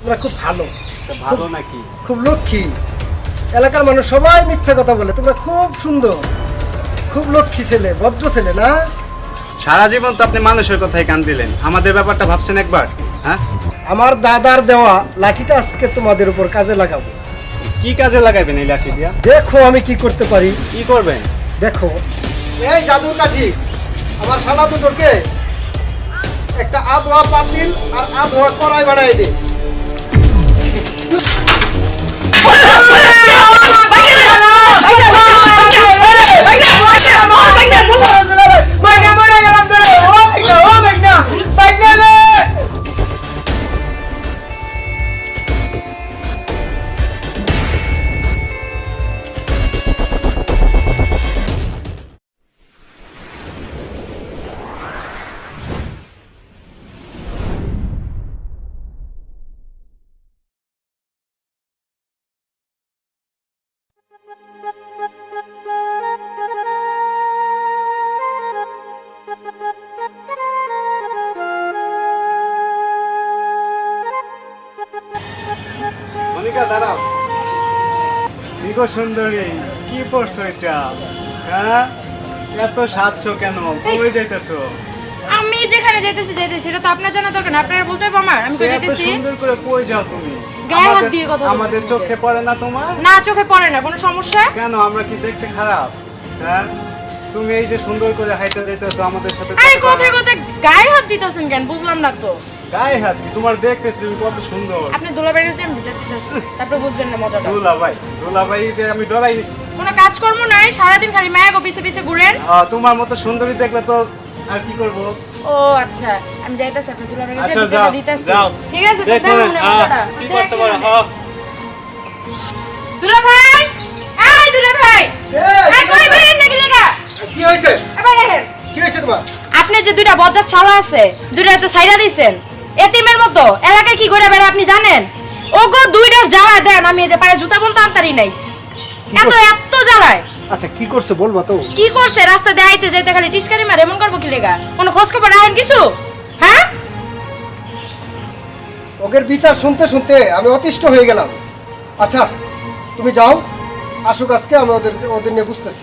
তোমরা খুব ভালো। ভালো নাকি? খুব লক্ষ্মী। এলাকার মানুষ সবাই মিথ্যা কথা বলে, তোমরা খুব সুন্দর, খুব লক্ষ্মী ছেলে, ভদ্র ছেলে না? সারা জীবন তো আপনি মানুষের কথাই কান দিলেন, আমাদের ব্যাপারটা ভাবছেন একবার? হ্যাঁ, আমার দাদার দেওয়া লাঠিটা আজকে তোমাদের উপর কাজে লাগাবো। কি কাজে লাগাবেন এই লাঠি দিয়া? দেখো আমি কি করতে পারি। কি করবেন? দেখো, এই জাদুর কাঠি আমার শালা দুটোকে একটা আধোয়া পাতিল আর আধোয়া কড়াই বানাই দে। মনিকা দাঁড়াও। কি গো সুন্দরী, কি পড়ছো এটা? হ্যাঁ, এত সাজছো কেন? কই যাইতেছো? আমি যেখানে যাইতেছি সেটা তো আপনার জানা দরকার না, আপনারা বলতে হবে আমার আমি কই এত যাইতেছি। সুন্দর করে কই যাও তুমি? গায়ে হাত দিয়ে কথা বলতেছি। আমাদের চোখে পড়ে না তোমার? না, চোখে পড়ে না, কোনো সমস্যা? কেন, আমরা কি দেখতে খারাপ? হ্যাঁ, তুমি এই যে সুন্দর করে হাইটা যাইতেছো আমাদের সাথে। আরে কোথায় কোথায় গায়ে হাত দিতেছেন কেন, বুঝলাম না তো। গায়ে হাত কি? তোমার দেখতেছি তুমি কত সুন্দর। আপনি দুলাভাইয়ের কাছে আমি বিচার দিতেছি, তারপর বুঝবেন না মজাটা। দুলাভাই যে আমি ডরাই। কোনো কাজকর্ম নাই, সারাদিন খালি মায়া গো পিছে পিছে ঘুরেন। তোমার মতো সুন্দরী দেখলে তো আর কি করব। ও আচ্ছা, আমি যাইতাছি আপনি দুলাভাইয়ের কাছে আচ্ছা, বিচারটা যাও, দিতেছি। যাও। ঠিক আছে, তো দেখুন, দেখুন না মজাটা। কি করতে পারো? হ্যাঁ, দুলাভাই, এই দুলাভাই, এই কই বেরেন নাকি লাগা? কি হয়েছে? এবার দেখেন, কি হয়েছে তোমার? আপনি যে দুইটা বজ্জাত শালা আছে, দুইটা তো ছাইরা দিছেন এতিমের মতো। এলাকায় কি করে বেড়া আপনি জানেন? ওগো দুইটার জ্বালা দেন, আমি এই যে পায়ে জুতা বলতে আনতারি নাই, এত এত জ্বালায়। আচ্ছা কি করছো বলবা তো? কি করছে? রাস্তা দেখাইতে যাইতে খালি টিস্কারি মারে, এমন করবো কি লেগা? কোনো খোঁজ খবর রাখেন কিছু? হ্যাঁ, ওদের বিচার শুনতে শুনতে আমি অতিষ্ঠ হয়ে গেলাম। আচ্ছা তুমি যাও, আসুক আজকে, আমি ওদের নিয়ে বুঝতেছি।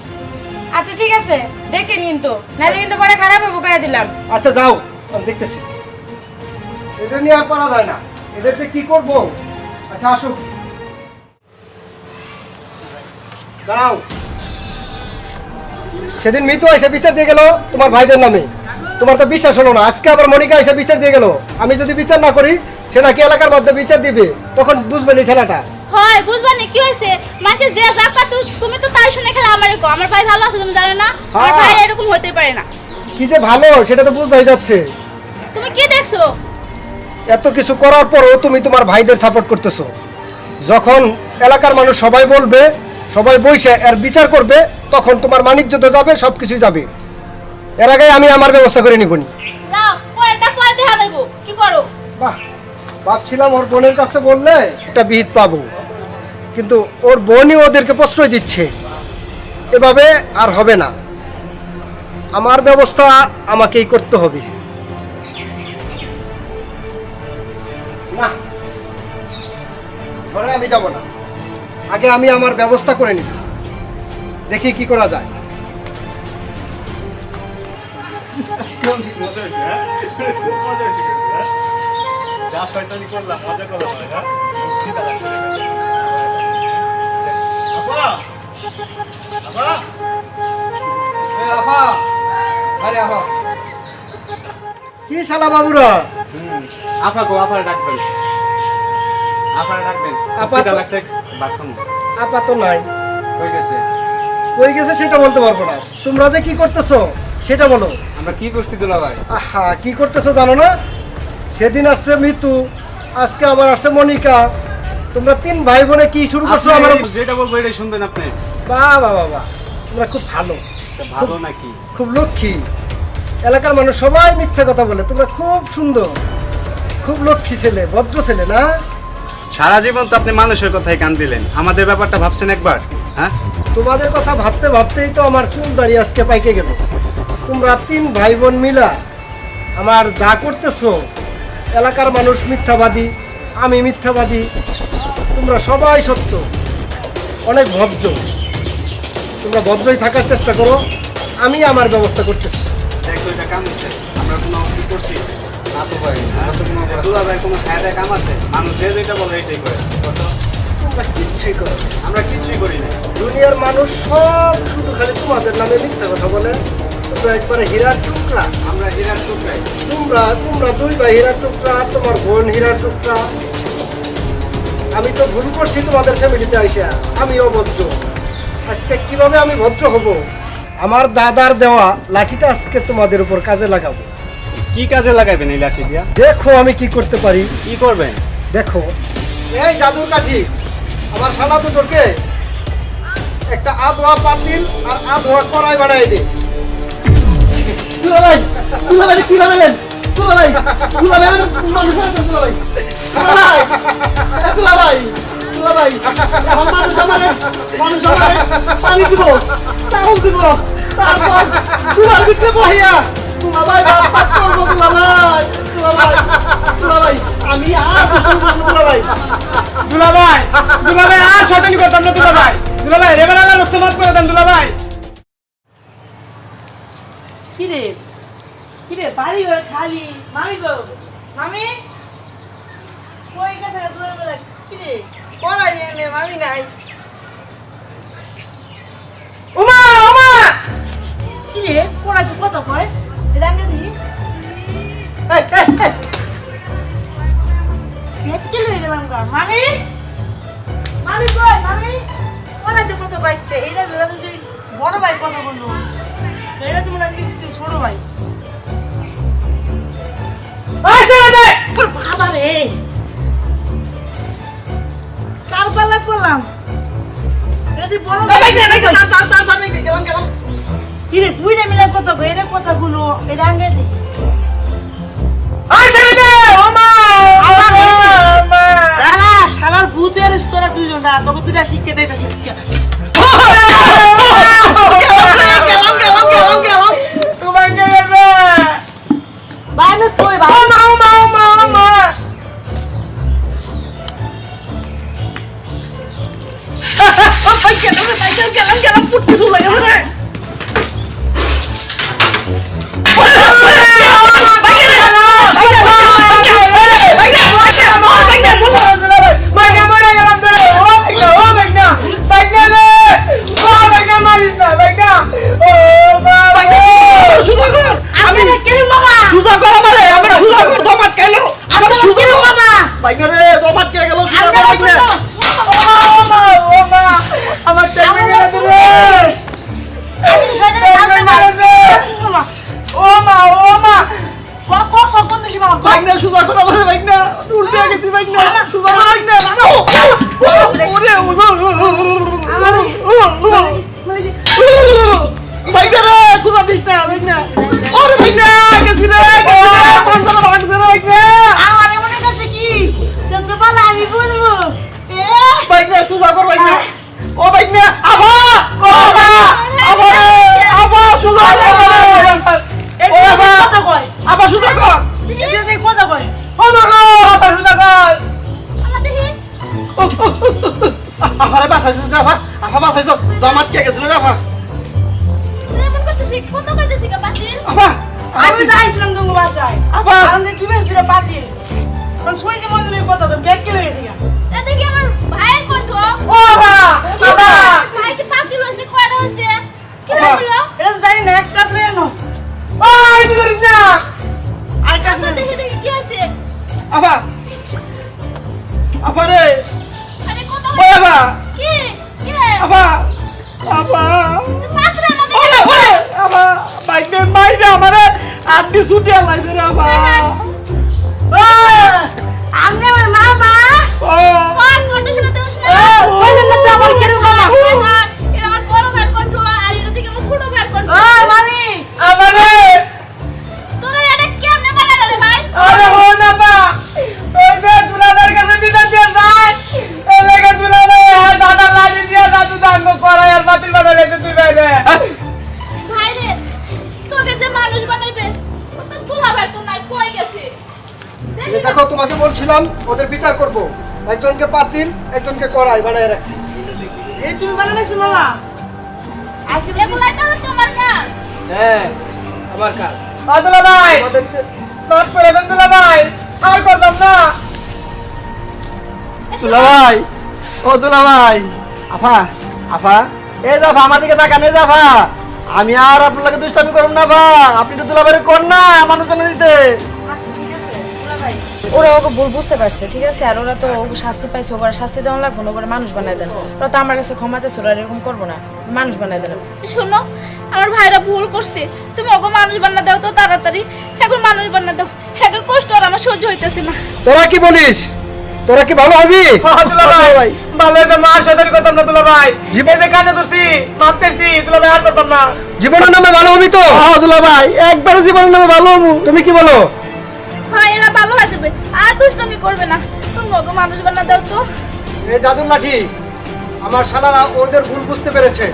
আচ্ছা ঠিক আছে, দেখেন কিন্তু, নাহলে কিন্তু পরে খারাপ হবে, কয়ে দিলাম। আচ্ছা যাও, আমি দেখতেছি। এদের নিয়ে আর পারা যায় না, এদের যে কি করবো। আচ্ছা আসুক, দাঁড়াও। সেদিন মিতু এসে বিচার দিয়ে গেল তোমার ভাইদের নামে, তোমার তো বিশ্বাস হলো না। আজকে আবার মনিকা এসে বিচার দিয়ে গেল। আমি যদি বিচার না করি, সে নাকি এলাকার মধ্যে বিচার দিবে, তখন বুঝবেন এই ঠেলাটা। হয় বুঝবা না কি হয়েছে, মাঝে যে যা তুমি তো তাই শুনে খেলা আমারে কো। আমার ভাই ভালো আছে তুমি জানো না? আমার ভাই এরকম হতে পারে না। কি যে ভালো সেটা তো বোঝাই যাচ্ছে। তুমি কি দেখছো? এত কিছু করার পরও তুমি তোমার ভাইদের সাপোর্ট করতেছো। যখন এলাকার মানুষ সবাই বলবে, সবাই বইসে এর বিচার করবে, তখন তোমার মানিজ্য তো যাবে, সবকিছুই যাবে। এর আগে আমি আমার ব্যবস্থা করে নিবনি। যাও পরেরটা পরে দেখা দেবো কি করো। বাহ, ভাবছিলাম ওর বোনের কাছে বললে একটা বিহিত পাবো, কিন্তু ওর বোনই ওদেরকে প্রশ্রয় দিচ্ছে। এভাবে আর হবে না, আমার ব্যবস্থা আমাকেই করতে হবে। না, ঘরে আমি যাব না, আগে আমি আমার ব্যবস্থা করে নিই, দেখি কি করা যায়। মজা হয়েছে, হ্যাঁ? মজা হয়েছে কিন্তু, হ্যাঁ? যা শয়তানি করলাম, মজা করলাম, হ্যাঁ? খিদা লাগছে রে। আপা! আপা! কি শালা বাবুরা, আপা গো, আপারে ডাকবেন। আপারে ডাকবেন। আপা খিদা তো- লাগছে, ভাত খাবো। আপা তো নাই, কই গেছে? কই গেছে সেটা বলতে পারবো না। তোমরা যে কি করতেছো সেটা বলো। আমরা কি করছি দুলাভাই? আহা, কি করতেছো জানো না? সেদিন আসছে মিতু, আজকে আবার আসছে মনিকা। তোমরা তিন ভাই বোনে কি শুরু করছো? আমার আপনি যেটা বলবো এটাই শুনবেন আপনি। বাহ বাহ বাহ বাহ, তোমরা খুব ভালো, ভালো নাকি? খুব লক্ষ্মী। এলাকার মানুষ সবাই মিথ্যা কথা বলে, তোমরা খুব সুন্দর, খুব লক্ষ্মী ছেলে, ভদ্র ছেলে না? সারা জীবন তো আপনি মানুষের কথাই কান দিলেন, আমাদের ব্যাপারটা ভাবছেন একবার? হ্যাঁ, তোমাদের কথা ভাবতে ভাবতেই তো আমার চুল দাঁড়িয়ে আজকে পাইকে গেল। তোমরা তিন ভাই বোন মিলা আমার যা করতেছো, এলাকার মানুষ মিথ্যাবাদী, আমি মিথ্যাবাদী, তোমরা সবাই সত্য, অনেক ভদ্র। তোমরা ভদ্রই থাকার চেষ্টা করো, আমি আমার ব্যবস্থা করতেছি। দেখো এটা কাম হচ্ছে, আমরা কোনো কি করছি না তো ভাই, আমরা তো কোনো দুলা ভাই কোনো খায় কাম আছে, মানুষ যে যেটা বলে এটাই করে। তোমরা কিচ্ছুই করো না। আমরা কিছুই করি না। দুনিয়ার মানুষ সব শুধু খালি তোমাদের নামে মিথ্যা কথা বলে। তোমরা একবারে হীরার টুকরা। আমরা হীরার টুকরাই। তোমরা দুই ভাই হীরার টুকরা, তোমার বোন হীরার টুকরা। আমি তো ভুল করছি তোমাদের ফ্যামিলিতে আইসা, আমি অভদ্র। আজকে কিভাবে আমি ভদ্র হব? আমার দাদার দেওয়া লাঠিটা আজকে তোমাদের উপর কাজে লাগাবো। কি কাজে লাগাবেন এই লাঠি দিয়া? দেখো আমি কি করতে পারি। কি করবেন? দেখো, এই জাদুর কাঠি আমার শালা দুটোকে একটা আধোয়া পাতিল আর আধোয়া কড়াই বানাই দে। দুলাভাই কি বানালেন? দুলাভাই মানুষ বানাতেন দুলাভাই। দুলাভাই এখন মানুষ আমারে পানি দিব, চাউল দিব, তারপর চুলার ভিতরে বহিয়া দুলাভাই ভাত পাক করবো। দুলাভাই আমি আর দুলাভাই আর শটানি করতাম না দুলাভাই রেবেলা রাস্তা মাফ করে দেন দুলাভাই। কিরে বাড়ি ঘর খালি, মামি গো মামি কই গেছে দুলাভাই? কিরে পড়াই এনে মামি নাই। ওমা কিরে পড়া তুই কত কয় রাঙ্গে দি ভেটকে হয়ে গেলাম গা। মামি কই মামি পড়া তুই কত পাইছে? এইটা ধরা তুই বড় ভাই কথা বললো, এইটা তুমি নাকি ছোট ভাই। বাবা রে কার পাল্লায় পড়লাম? কিরে তুই না মিলে কথা কই, এটা কথা গুলো এটা আগে দি। শালার ভূতের তোরা দুজন না, তোকে দুটা শিক্ষা দিতেছিস। গেলাম পুটকি চুল লাগে রে। আমি যাইছিলাম তোমার বাসায়, আমি তুমি দুটো পাতিল সুই যে মন্দিরের কথা তো ব্যাগ কে হয়েছে গা। এটা কি আমার ভাইয়ের কণ্ঠ? ও বাবা ভাই কি পাতিল হইছে, কয়টা হইছে? কি হলো? এটা তো জানি না, একটা ছিল এনো। ওই কি করিস না? আরেকটা আচ্ছা ছিল। দেখি কি হইছে? আপা রে আরে কত ও বাবা কি কি রে? আপা পাত্রে না ওরে ওরে আপা বাইকে মাইরা আমারে আড্ডি ছুটি আলাইছে রে আপা। ও আমনে আমার মামা ওদের বিচার করব। একজনকে পাতিল, একজনকে কড়াই বানায় রাখছি। এই তুমি বানাইছো মামা আজকে এগুলাই তো হচ্ছে আমার কাজ। হ্যাঁ আমার কাজ আদুলা ভাই, নট করে দেন দুলা ভাই, আর করতাম না। দুলা ভাই, ও দুলা ভাই, আফা আফা এ যাফা আমার দিকে তাকান, এ যাফা আমি আর আপনাকে দুষ্টামি করব না ভা, আপনি তো দুলা ভাই কোন না মানুষ বানিয়ে দিতে। আচ্ছা ঠিক আছে দুলা ভাই, ওরা ওকে ভুল বুঝতে পারছে, ঠিক আছে। আর ওরা তো ওকে শাস্তি পাইছে, ওরা শাস্তি দেওয়া লাগবে না, ওরা মানুষ বানায় দেন। ওরা তো আমার কাছে ক্ষমা চাইছে, ওরা এরকম করবো না, মানুষ বানায় দেন। শোনো, আমার ভাইরা ভুল করছে, তুমি ওকে মানুষ বান্না দাও তো তাড়াতাড়ি, এখন মানুষ বান্না দাও, এখন কষ্ট আর আমার সহ্য হইতেছে না। তোরা কি বলিস? তোরা কি ভালো হবি? দুলা ভাই ভালো তো মার সাথে করতাম না দুলা ভাই, জীবনে কানে ধরছি মাপ চাইছি দুলা ভাই, আর করতাম না। জীবনের নামে ভালো হবি তো? দুলা ভাই একবার জীবনের নামে ভালো হবো। তুমি কি বলো? ভাই এরা ভালো হয়ে যাবে, আর দুষ্টামি করবে না, তুমি ওকে মানুষ বান্না দাও তো। এই জাদুর লাঠি, আমার শালারা ওদের ভুল বুঝতে পেরেছে,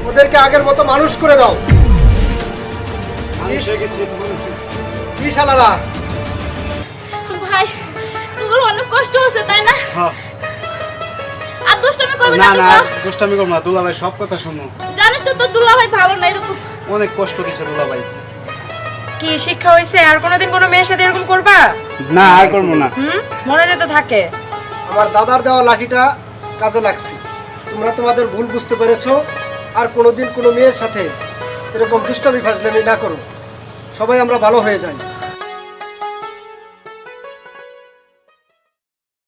ওদেরকে আগের মতো মানুষ করে দাও। মানুষ হয়ে গেছি তোমার। কি শালারা? ভাই তোর অনেক কষ্ট হচ্ছে তাই না? হ্যাঁ। আর দুষ্টামি করবে না না না, তো? দুষ্টামি করবো না, দুলা ভাই সব কথা শুনো। জানিস তো তোর দুলা ভাই ভালো না, এরকম অনেক কষ্ট দিচ্ছে দুলা ভাই। কি শিক্ষা হয়েছে? আর কোনোদিন কোনো মেয়ের সাথে এরকম করবা? না আর করবো না। মনে যেতে থাকে। আমার দাদার দেওয়া লাঠিটা কাজে লাগছে। তোমরা তোমাদের ভুল বুঝতে পেরেছো, আর কোনোদিন কোনো মেয়ের সাথে এরকম দুষ্টামি ফাজলামি না করো। সবাই আমরা ভালো হয়ে যাই।